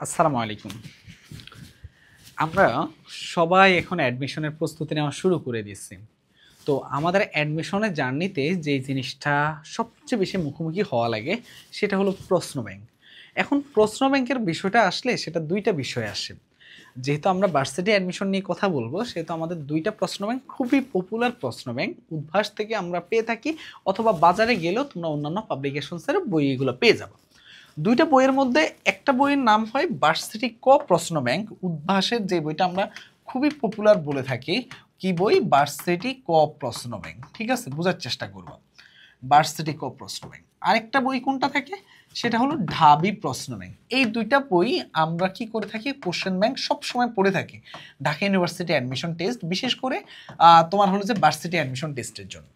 আসসালামু আলাইকুম। আমরা সবাই এখন অ্যাডমিশনের প্রস্তুতি নেওয়া শুরু করে দিয়েছি। তো আমাদের অ্যাডমিশনের জার্নিতে যে জিনিসটা সবচেয়ে বেশি মুখোমুখি হওয়া লাগে সেটা হলো প্রশ্ন ব্যাংক। এখন প্রশ্ন ব্যাংকের বিষয়টা আসলে সেটা ২ টা বিষয় আসে। যেহেতু আমরা ভার্সিটি অ্যাডমিশন নিয়ে কথা বলবো, সেহেতু আমাদের ২ টা প্রশ্ন ব্যাংক খুবই পপুলার প্রশ্ন ব্যাংক। উদ্ভাস থেকে আমরা পেয়ে থাকি অথবা বাজারে গেলেও তোমরা অন্যান্য পাবলিকেশনসের বই এগুলো পেয়ে যাবে। ২ টা বইয়ের মধ্যে একটা বইয়ের নাম হয় ভার্সিটি ক প্রশ্ন ব্যাংক। উদ্ভাসের যে বইটা আমরা খুবই পপুলার বলে থাকি, কি বই? ভার্সিটি ক প্রশ্ন ব্যাংক। ঠিক আছে, বোঝার চেষ্টা করব। ভার্সিটি ক প্রশ্ন ব্যাংক। আরেকটা বই কোনটা থাকে? সেটা হলো ঢাবি প্রশ্ন ব্যাংক। এই ২ টা বই আমরা কি করে থাকি? কোশ্চেন ব্যাংক সবসময় পড়ে থাকি ঢাকা ইউনিভার্সিটি অ্যাডমিশন টেস্ট, বিশেষ করে তোমার হলো যে ভার্সিটি অ্যাডমিশন টেস্টের জন্য।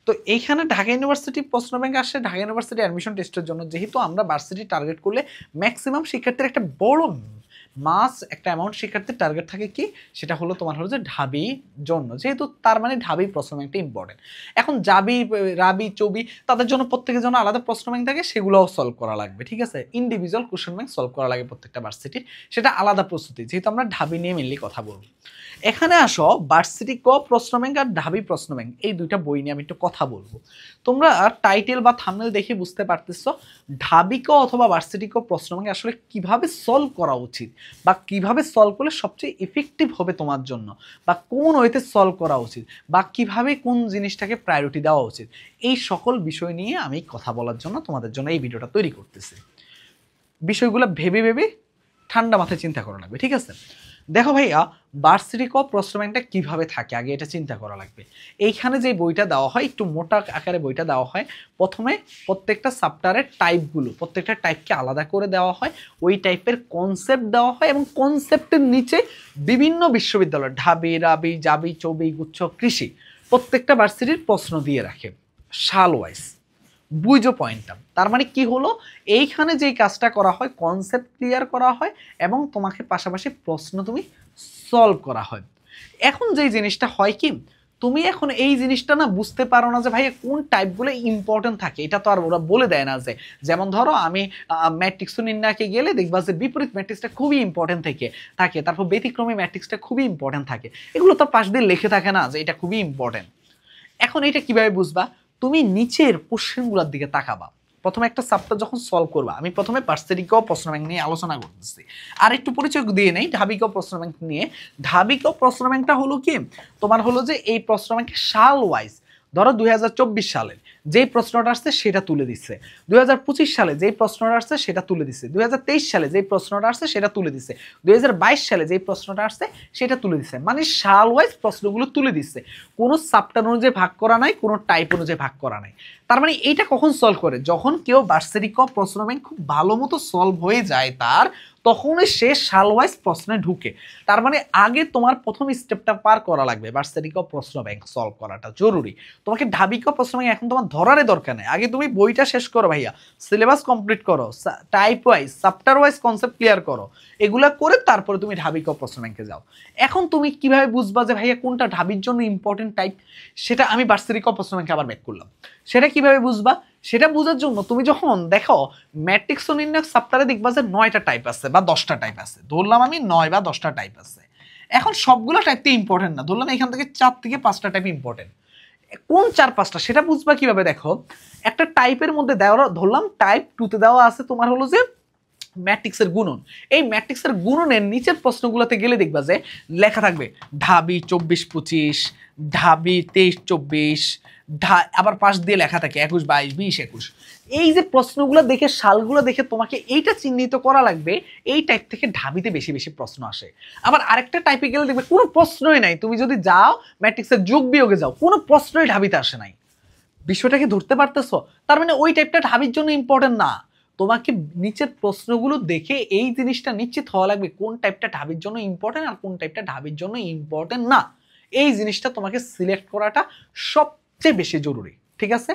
তো এইখানে ঢাকা ইউনিভার্সিটি প্রশ্ন ব্যাংক আসে ঢাকা ইউনিভার্সিটি অ্যাডমিশন টেস্টের জন্য। যেহেতু আমরা ভার্সিটি টার্গেট করলে ম্যাক্সিমাম শিক্ষার্থীর একটা বড় মাস একটা অ্যামাউন্ট শিক্ষার্থীর টার্গেট থাকে, কি সেটা হলো তোমার হলো যে ঢাবি জন্য, যেহেতু তার মানে ঢাবি প্রশ্ন ব্যাংকটা ইম্পর্টেন্ট। এখন জাবি, রাবি, চবি তাদের জন্য প্রত্যেকের জন্য আলাদা প্রশ্ন ব্যাংক থাকে, সেগুলোও সলভ করা লাগবে। ঠিক আছে, ইন্ডিভিজুয়াল কোশ্চেন ব্যাংক সলভ করা লাগে প্রত্যেকটা ভার্সিটির, সেটা আলাদা প্রস্তুতি, যেহেতু আমরা ঢাবি নিয়ে মেনলি কথা বলবো। এখানে আসো, ভার্সিটি ক প্রশ্ন ব্যাংক আর ঢাবি প্রশ্ন ব্যাংক, এই ২টা বই নিয়ে আমি একটু কথা বলবো। তোমরা টাইটেল বা থাম্বনেল দেখে বুঝতে পারতেছো ঢাবি ক অথবা ভার্সিটি ক প্রশ্ন ব্যাংক আসলে কিভাবে সলভ করা উচিত, বা কিভাবে সলভ করলে সবচেয়ে ইফেক্টিভ হবে তোমার জন্য, বা কোন ওয়েতে সলভ করা উচিত, বা কিভাবে কোন জিনিসটাকে প্রায়োরিটি দেওয়া উচিত, এই সকল বিষয় নিয়ে আমি কথা বলার জন্য তোমাদের জন্য এই ভিডিওটা তৈরি করতেছি। বিষয়গুলো ভেবে ভেবে ঠান্ডা মাথায় চিন্তা করা লাগবে। ঠিক আছে, দেখো ভাইয়া, ভার্সিটি ক প্রশ্ন ব্যাংকটা কিভাবে থাকে আগে এটা চিন্তা করা লাগবে। এইখানে যে বইটা দেওয়া হয়, একটু মোটা আকারে বইটা দেওয়া হয়। প্রথমে প্রত্যেকটা চ্যাপ্টারের টাইপগুলো, প্রত্যেকটা টাইপকে আলাদা করে দেওয়া হয়, ওই টাইপের কনসেপ্ট দেওয়া হয়, এবং কনসেপ্টের নিচে বিভিন্ন বিশ্ববিদ্যালয় ঢাবি, রাবি, জাবি, চবি, গুচ্ছ, কৃষি প্রত্যেকটা ভার্সিটির প্রশ্ন দিয়ে রাখে সাল ওয়াইজ। বুঝো পয়েন্টটা? তার মানে কি হলো, এইখানে যেই কাজটা করা হয় কনসেপ্ট ক্লিয়ার করা হয় এবং তোমাকে পাশাপাশি প্রশ্ন তুমি সলভ করা হয়। এখন যেই জিনিসটা হয় কি, তুমি এখন এই জিনিসটা না বুঝতে পারো না যে ভাইয়া কোন টাইপগুলো ইম্পর্টেন্ট থাকে, এটা তো আর ওরা বলে দেয় না। যে যেমন ধরো আমি ম্যাট্রিক্স নির্ণয়কে গেলে দেখবা যে বিপরীত ম্যাট্রিক্সটা খুবই ইম্পর্টেন্ট থাকে, তারপর ব্যতিক্রমী ম্যাট্রিক্সটা খুবই ইম্পর্টেন্ট থাকে, এগুলো তো পাশ দিয়ে লিখে থাকে না যে এটা খুবই ইম্পর্টেন্ট। এখন এটা কিভাবে বুঝবা? তুমি নিচের কোশ্চেনগুলোর দিকে তাকাবা। প্রথমে একটা চ্যাপ্টার যখন সলভ করবা, আমি প্রথমে ভার্সিটি ক প্রশ্ন ব্যাংক নিয়ে আলোচনা করতেছি, আর একটু পরিচয় দিয়ে নেই ঢাবি ক প্রশ্ন ব্যাংক নিয়ে। ঢাবি ক প্রশ্ন ব্যাংকটা হলো কি, তোমার হলো যে এই প্রশ্ন ব্যাংকে সাল ওয়াইজ, ধরো ২০২৪ সালের যেই প্রশ্নটা আসছে সেটা তুলে দিচ্ছে, ২০২৫ সালে যেই প্রশ্নটা আসছে সেটা তুলে দিচ্ছে, ২০২৩ সালে যেই প্রশ্নটা আসছে সেটা তুলে দিচ্ছে, ২০২২ সালে যেই প্রশ্নটা আসছে সেটা তুলে দিচ্ছে। মানে সাল ওয়াইজ প্রশ্নগুলো তুলে দিচ্ছে, কোনো চ্যাপ্টার অনুযায়ী ভাগ করা নাই, কোনো টাইপ অনুযায়ী ভাগ করা নাই। তার মানে এইটা কখন সলভ করে? যখন কেউ ভার্সিটি ক প্রশ্ন ব্যাংক খুব ভালো মতো সলভ হয়ে যায় তার, তখনই সে সাল ওয়াইজ প্রশ্নে ঢুকে। তার মানে আগে তোমার প্রথম স্টেপটা পার করা লাগবে, ভার্সিটি ক প্রশ্ন ব্যাংক সলভ করাটা জরুরি। তোমাকে ঢাবি ক প্রশ্ন ব্যাংক এখন তোমার ধরারই দরকার নেই, আগে তুমি বইটা শেষ করো ভাইয়া, সিলেবাস কমপ্লিট করো, type wise chapter wise concept clear করো, এগুলা করে তারপরে তুমি ঢাবি ক প্রশ্ন ব্যাংকে যাও। এখন তুমি কিভাবে বুঝবা যে ভাইয়া কোনটা ঢাবির জন্য ইম্পর্টেন্ট টাইপ? সেটা আমি ভার্সিটি ক প্রশ্ন ব্যাংকে আবার ব্যাক করলাম। সেটা কিভাবে বুঝবা? সেটা বোঝার জন্য তুমি যখন দেখো ম্যাট্রিক্স নির্ণয় চ্যাপ্টারে দেখবা যে 9টা টাইপ আছে বা 10টা টাইপ আছে, ধরলাম আমি 9 বা 10টা টাইপ আছে। এখন সবগুলো টাইপতে ইম্পর্টেন্ট না, ধরলাম এখান থেকে 4 থেকে 5টা টাইপ ইম্পর্টেন্ট। কোন 4-5টা সেটা বুঝবা কিভাবে? দেখো, একটা টাইপের মধ্যে দেওয়া, ধরলাম টাইপ 2 তে দেওয়া আছে তোমার হলো যে ম্যাট্রিক্সের গুণন। এই ম্যাট্রিক্সের গুণনের নিচের প্রশ্নগুলোতে গেলে দেখবা যে লেখা থাকবে ঢাবি 24-25, ঢাবি 23-24, আবার পাশ দিয়ে লেখা থাকে 21-22, 20-21। এই যে প্রশ্নগুলো দেখে, সালগুলো দেখে তোমাকে এইটা চিহ্নিত করা লাগবে এই টাইপ থেকে ঢাবিতে বেশি বেশি প্রশ্ন আসে। আবার আরেকটা টাইপে গেলে দেখবে কোনো প্রশ্নই নাই, তুমি যদি যাও ম্যাট্রিক্সের যোগ বিয়োগে যাও, কোনো প্রশ্নই ঢাবিতে আসে নাই। বিষয়টাকে ধরতে পারতেছো? তার মানে ওই টাইপটা ঢাবির জন্য ইম্পর্টেন্ট না। তোমাকে নিচের প্রশ্নগুলো দেখে এই জিনিসটা নিশ্চিত হওয়া লাগবে কোন টাইপটা ঢাবির জন্য ইম্পর্টেন্ট আর কোন টাইপটা ঢাবির জন্য ইম্পর্টেন্ট না। এই জিনিসটা তোমাকে সিলেক্ট করাটা সবচেয়ে বেশি জরুরি। ঠিক আছে,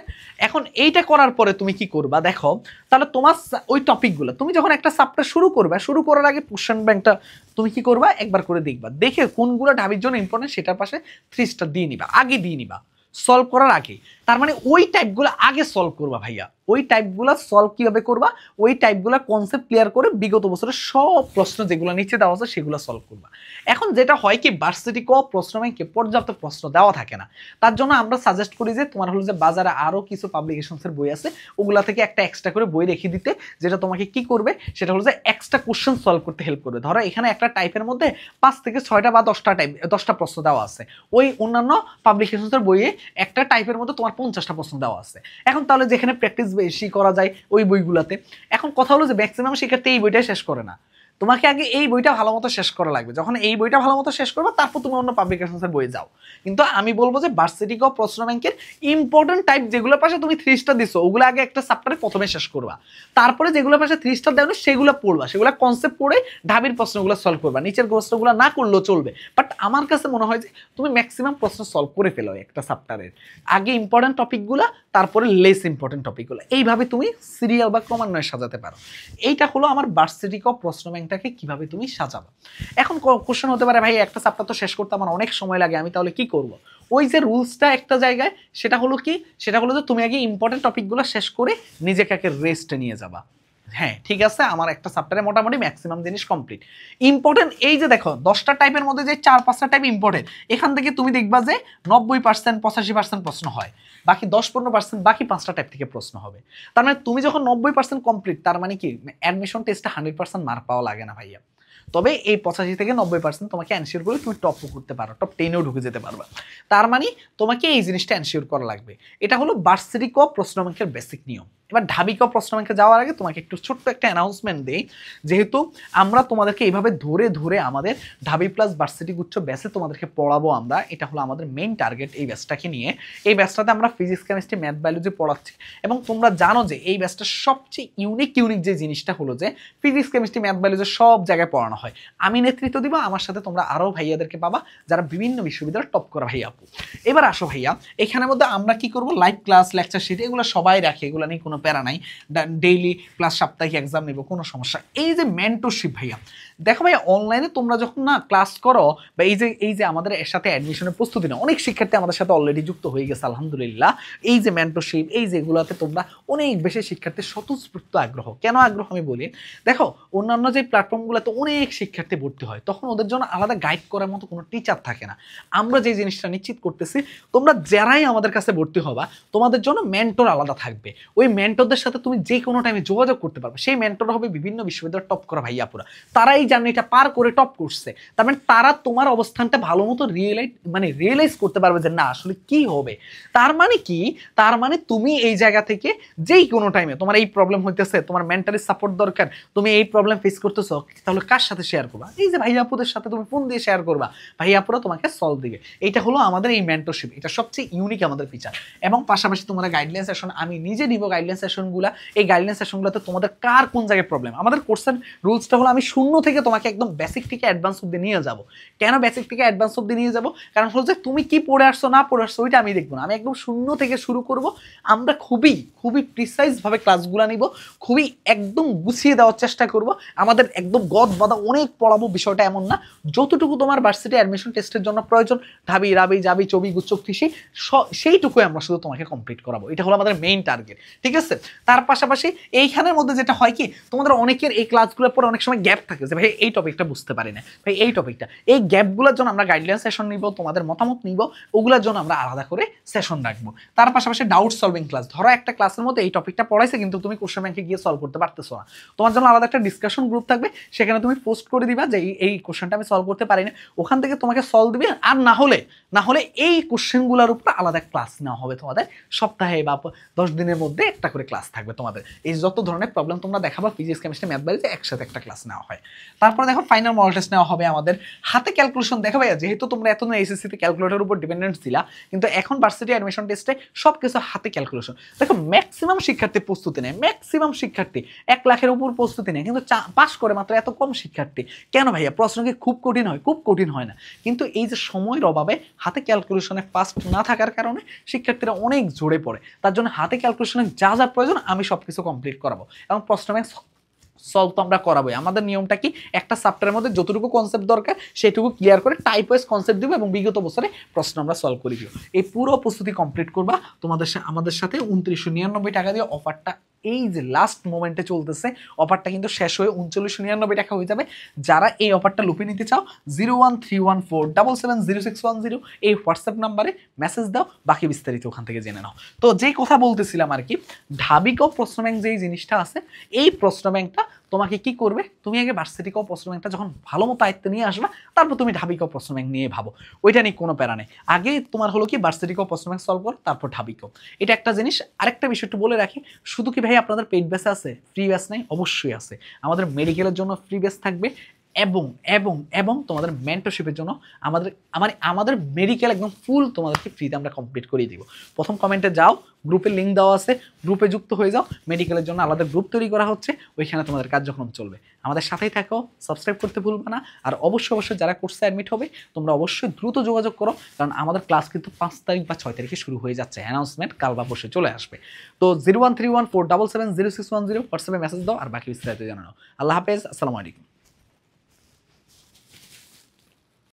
এখন এইটা করার পরে তুমি কি করবা? দেখো, তাহলে তোমার ওই টপিকগুলো তুমি যখন একটা চ্যাপ্টার শুরু করবে, শুরু করার আগে কোশ্চেন ব্যাংকটা তুমি কি করবা? একবার করে দেখবা, দেখে কোনগুলো ঢাবির জন্য ইম্পর্টেন্ট সেটার পাশে 3 স্টার দিয়ে নিবা, আগে দিয়ে নিবা সলভ করার আগে। তার মানে ওই টাইপগুলো আগে সলভ করবা ভাইয়া। ওই টাইপগুলো সলভ কিভাবে করবা, ওই টাইপগুলো কনসেপ্ট ক্লিয়ার করে বিগত বছরের সব প্রশ্ন যেগুলো নিচে দেওয়া আছে সেগুলো সলভ করবা। এখন যেটা হয় কি, ভার্সিটি ক প্রশ্ন ব্যাংকে পর্যাপ্ত প্রশ্ন দেওয়া থাকে না, তার জন্য আমরা সাজেস্ট করি যে তোমার হলো যে বাজারে আরো কিছু পাবলিকেশনসের বই আছে, ওগুলা থেকে একটা এক্সট্রা করে বই রেখে দিতে, যেটা তোমাকে কি করবে সেটা হলো যে এক্সট্রা কোশ্চেন সলভ করতে হেল্প করবে। ধরো এখানে একটা টাইপের মধ্যে 5 থেকে 6টা বা 10টা প্রশ্ন দেওয়া আছে, ওই অন্যান্য পাবলিকেশনসের বইয়ে একটা টাইপের মধ্যে তোমার 50টা প্রশ্ন দেওয়া আছে। এখন তাহলে যেখানে প্র্যাকটিস বেশি করা যায় ওই বইগুলাতে, এখন কথা হলো যে ম্যাক্সিমাম শিক্ষার্থী এই বইটা শেষ করে না, তোমাকে আগে এই বইটা ভালো মতো শেষ করা লাগবে। যখন এই বইটা ভালো মতো শেষ করবে তারপর তুমি অন্য পাবলিকেশনসের বইয়ে যাও। কিন্তু আমি বলবো যে ভার্সিটি ক প্রশ্ন ব্যাংকের ইম্পর্টেন্ট টাইপ যেগুলো পাশে তুমি 3 স্টার দিছো, ওগুলো আগে একটা চ্যাপ্টারে প্রথমে শেষ করবা, তারপরে যেগুলো পাশে 3 স্টার দেওয়া সেগুলো পড়বা, সেগুলো কনসেপ্ট পড়ে ঢাবির প্রশ্নগুলো সলভ করবা, নিচের প্রশ্নগুলো না করলেও চলবে। বাট আমার কাছে মনে হয় যে তুমি ম্যাক্সিমাম প্রশ্ন সলভ করে ফেলো একটা চ্যাপ্টারের, আগে ইম্পর্টেন্ট টপিকগুলো তারপরে লেস ইম্পর্টেন্ট টপিকগুলো, এইভাবে তুমি সিরিয়াল বা ক্রমান্বয়ে সাজাতে পারো। এইটা হলো আমার ভার্সিটি ক প্রশ্ন ব্যাংকটাকে কিভাবে তুমি সাজাবা। এখন কোশ্চেন হতে পারে ভাই একটা চ্যাপ্টার তো শেষ করতে আমার অনেক সময় লাগে, আমি তাহলে কি করব? ওই যে রুলসটা একটা জায়গায়, সেটা হলো কি, সেটা হলো যে তুমি আগে ইম্পর্টেন্ট টপিকগুলো শেষ করে নিজেকে আগে রেস্টে নিয়ে যাবা। হ্যাঁ ঠিক আছে, আমার একটা চ্যাপ্টারে মোটামুটি ম্যাক্সিমাম জিনিস কমপ্লিট। ইম্পর্টেন্ট এই যে দেখো 10টা টাইপের মধ্যে যে 4-5টা টাইপ ইম্পর্টেন্ট, এখান থেকে তুমি দেখবা যে 90% 85% প্রশ্ন হয়, বাকি 10-15% বাকি 5টা টাইপ থেকে প্রশ্ন হবে। তার মানে তুমি যখন 90% কমপ্লিট, তার মানে কি অ্যাডমিশন টেস্টে 100% মার্ক পাওয়া লাগে না ভাইয়া। তবে এই 85 থেকে 90% তোমাকে এনশিওর করে তুমি টপও করতে পারো, টপ 10এও ঢুকে যেতে পারবা। তার মানে তোমাকে এই জিনিসটা এনশিওর করা লাগবে। এটা হলো ভার্সিটি ক প্রশ্ন ব্যাংকের বেসিক নিয়ম। এবার ঢাবি ক প্রশ্ন ব্যাংকে যাওয়ার আগে তোমাকে একটু ছোট্ট একটা অ্যানাউন্সমেন্ট দেই, যেহেতু আমরা তোমাদেরকে এইভাবে ধরে ধরে আমাদের ঢাবি প্লাস ভার্সিটি গুচ্ছ ব্যাচে তোমাদেরকে পড়াবো আমরা, এটা হলো আমাদের মেইন টার্গেট এই ব্যাচটাকে নিয়ে। এই ব্যাচটাতে আমরা ফিজিক্স কেমিস্ট্রি ম্যাথ বায়োলজি পড়াচ্ছি, এবং তোমরা জানো যে এই ব্যাচটার সবচেয়ে ইউনিক যে জিনিসটা হলো যে ফিজিক্স কেমিস্ট্রি ম্যাথ বায়োলজি সব জায়গায় পড়ানো হয়। আমি নেতৃত্ব দিব, আমার সাথে তোমরা আরো ভাইয়াদেরকে পাবা যারা বিভিন্ন বিশ্ববিদ্যালয়ে টপ করা ভাইয়া আপু। এবার আসো ভাইয়া, এখানের মধ্যে আমরা কি করব, লাইভ ক্লাস লেকচার শিট এগুলো সবাই রাখে, এগুলো নিয়ে কোনো প্যারা নাই, ডেইলি প্লাস সাপ্তাহিক এক্সাম নেব, কোনো সমস্যা। এই যে মেন্টরশিপ ভাইয়া, দেখো ভাইয়া অনলাইনে তোমরা যখন না ক্লাস করো, বা এই যে আমাদের এর সাথে অ্যাডমিশনের প্রস্তুতি না, অনেক শিক্ষার্থী আমাদের সাথে অলরেডি যুক্ত হয়ে গেছে আলহামদুলিল্লাহ। এই যে মেন্টরশিপ, এই যে এগুলোতে তোমরা অনেক বেশি শিক্ষার্থীর স্বতঃস্ফূর্ত আগ্রহ। কেন আগ্রহ আমি বলি, দেখো অন্যান্য যে প্ল্যাটফর্মগুলোতে অনেক শিক্ষার্থী ভর্তি হয়, তখন ওদের জন্য আলাদা গাইড করার মতো কোনো টিচার থাকে না। আমরা যে জিনিসটা নিশ্চিত করতেছি, তোমরা যারাই আমাদের কাছে ভর্তি হবা, তোমাদের জন্য মেন্টর আলাদা থাকবে। ওই মেন্টরদের সাথে তুমি যে কোনো টাইমে যোগাযোগ করতে পারবে। সেই মেন্টর হবে বিভিন্ন বিশ্ববিদ্যালয়ের টপ করা ভাইয়াপুরা, তারা এই জার্নিটা পার করে টপ করছে। তার মানে তারা তোমার অবস্থানটা ভালো মতো রিয়েলাইজ করতে পারবে যে না আসলে কি হবে। তার মানে কি, তার মানে তুমি এই জায়গা থেকে যেই কোনো টাইমে তোমার এই প্রবলেম হইতেছে, তোমার মেন্টালি সাপোর্ট দরকার, তুমি এই প্রবলেম ফেস করতেছো, তাহলে কার সাথে শেয়ার করবা? এই যে ভাইয়াপুদের সাথে তুমি ফোন দিয়ে শেয়ার করবা, ভাইয়াপুরা তোমাকে সলভ দিবে। এইটা হলো আমাদের এই মেন্টরশিপ, এটা সবচেয়ে ইউনিক আমাদের ফিচার। এবং পাশাপাশি তোমাদের গাইডলাইন সেশন আমি নিজে নিব, গাইডলাইন সেশনগুলো, এই গাইডলাইন সেশনগুলোতে তোমাদের কার কোন জায়গায় প্রবলেম। আমাদের কোর্সের রুলসটা হলো আমি শূন্য থেকে তোমাকে একদম বেসিক থেকে অ্যাডভান্স অব্দি নিয়ে যাব। কেন বেসিক থেকে অ্যাডভান্স অব্দি নিয়ে যাব? কারণ হলো যে তুমি কি পড়ে আসছো না পড়ে আসছো ওইটা আমি দেখবো না, আমি একদম শূন্য থেকে শুরু করব। আমরা খুবই প্রিসাইজভাবে ক্লাসগুলো নিব, খুবই একদম গুছিয়ে দেওয়ার চেষ্টা করব। আমাদের একদম গদ বাঁধা অনেক পড়াবো, বিষয়টা এমন না। যতটুকু তোমার ভার্সিটি অ্যাডমিশন টেস্টের জন্য প্রয়োজন, ঢাবি রাবি জাবি চবি গুচ্ছক কৃষি, সেইটুকুই আমরা শুধু তোমাকে কমপ্লিট করাবো। এটা হলো আমাদের মেইন টার্গেট, ঠিক আছে? তার পাশাপাশি এইখানের মধ্যে যেটা হয় কি, তোমাদের অনেকের এই ক্লাসগুলোর পরে অনেক সময় গ্যাপ থাকে যে ভাই এই টপিকটা বুঝতে পারি না, ভাই এই টপিকটা, এই গ্যাপগুলোর জন্য আমরা গাইডলাইন সেশন নিব, তোমাদের মতামত নিব, ওগুলোর জন্য আমরা আলাদা করে সেশন রাখবো। তার পাশাপাশি ডাউট সলভিং ক্লাস, ধরো একটা ক্লাসের মধ্যে এই টপিকটা পড়াইছে কিন্তু তুমি কোশ্চেন ব্যাংকে গিয়ে সলভ করতে পারতেছো না, তোমার জন্য আলাদা একটা ডিসকাশন গ্রুপ থাকবে, সেখানে তুমি পোস্ট করে দিবা যে এই কোশ্চেনটা আমি সলভ করতে পারি না, ওখান থেকে তোমাকে সলভ দিবে। আর না হলে এই কোশ্চেনগুলোর উপর আলাদা ক্লাস নেওয়া হবে তোমাদের, সপ্তাহে বা 10 দিনের মধ্যে একটা করে ক্লাস থাকবে তোমাদের। এই যত ধরনের প্রবলেম তোমরা দেখাবা ফিজিক্স কেমিস্ট্রি ম্যাথ বায়োলজি একসাথে একটা ক্লাস নেওয়া হয়। তারপর দেখো ফাইনাল মডেল টেস্ট নেওয়া হবে আমাদের, হাতে ক্যালকুলেশন। দেখো ভাইয়া, যেহেতু তোমরা এতদিন এইচএসসিতে ক্যালকুলেটরের উপর ডিপেন্ডেন্ট ছিলা, কিন্তু এখন ভার্সিটি অ্যাডমিশন টেস্টে সব কিছু হাতে ক্যালকুলেশন। দেখো ম্যাক্সিমাম শিক্ষার্থী প্রস্তুতি নেয়, ম্যাক্সিমাম শিক্ষার্থী 1 লাখের উপর প্রস্তুতি নেয়, কিন্তু পাস করে মাত্র এত কম শিক্ষার্থী। কেন ভাইয়া? প্রশ্ন কি খুব কঠিন হয়? খুব কঠিন হয় না, কিন্তু এই যে সময়ের অভাবে হাতে ক্যালকুলেশনে ফাস্ট না থাকার কারণে শিক্ষার্থীরা অনেক জোরে পড়ে। তার জন্য হাতে ক্যালকুলেশনে যা যা প্রয়োজন আমি সব কিছু কমপ্লিট করাবো, এবং প্রশ্ন ব্যাংক সলভ তো আমরা করাবোই। আমাদের নিয়মটা কি, একটা চ্যাপ্টারের মধ্যে যতটুকু কনসেপ্ট দরকার সেটুকু ক্লিয়ার করে টাইপ ওয়াইজ কনসেপ্ট দিব এবং বিগত বছরে প্রশ্ন আমরা সলভ করে দিব। এই পুরো প্রস্তুতি কমপ্লিট করবা আমাদের সাথে 2999 টাকা দিয়ে। অফারটা এই যে লাস্ট মোমেন্টে চলতেছে, অফারটা কিন্তু শেষ হয়ে 3999 টাকা হয়ে যাবে। যারা এই অফারটা লুপে নিতে চাও 01314770610 এই হোয়াটসঅ্যাপ নাম্বারে মেসেজ দাও, বাকি বিস্তারিত ওখান থেকে জেনে নাও। তো যেই কথা বলতেছিলাম আর কি, ঢাবি ক প্রশ্ন ব্যাংক যেই জিনিসটা আছে, এই প্রশ্ন ব্যাংকটা তোমাকে কি করবে, তুমি আগে ভার্সিটি ক প্রশ্ন ব্যাংকটা যখন ভালো মতো আয়ত্তে নিয়ে আসবা, তারপর তুমি ঢাবি ক প্রশ্ন ব্যাংক নিয়ে ভাবো, ওইটা নিয়ে কোনো প্যারা নেই। আগে তোমার হলো কি ভার্সিটি ক প্রশ্ন ব্যাংক সলভ করো, তারপর ঢাবি ক। এটা একটা জিনিস। আরেকটা বিষয় একটু বলে রাখি, শুধু কি ভাই আপনাদের পেইড ব্যাচ আছে, ফ্রি ব্যাচ নেই? অবশ্যই আছে। আমাদের মেডিকেলের জন্য ফ্রি ব্যাচ থাকবে এবং এবং এবং তোমাদের মেন্টরশিপের জন্য আমাদের মেডিকেল একদম ফুল তোমাদেরকে ফ্রিতে আমরা কমপ্লিট করিয়ে দিব। প্রথম কমেন্টে যাও, গ্রুপের লিঙ্ক দেওয়া আছে, গ্রুপে যুক্ত হয়ে যাও। মেডিকেলের জন্য আলাদা গ্রুপ তৈরি করা হচ্ছে, ওইখানে তোমাদের কার্যক্রম চলবে। আমাদের সাথেই থাকো, সাবস্ক্রাইব করতে ভুলবে না। আর অবশ্যই যারা কোর্সে অ্যাডমিট হবে তোমরা অবশ্যই দ্রুত যোগাযোগ করো, কারণ আমাদের ক্লাস কিন্তু 5 তারিখ বা 6 তারিখে শুরু হয়ে যাচ্ছে। অ্যানাউন্সমেন্ট কাল বা পরশু চলে আসবে। তো 01314770610 হোয়াটসঅ্যাপে মেসেজ দাও আর বাকি বিস্তারিত জানানো। আল্লাহ হাফেজ, আসসালামু আলাইকুম।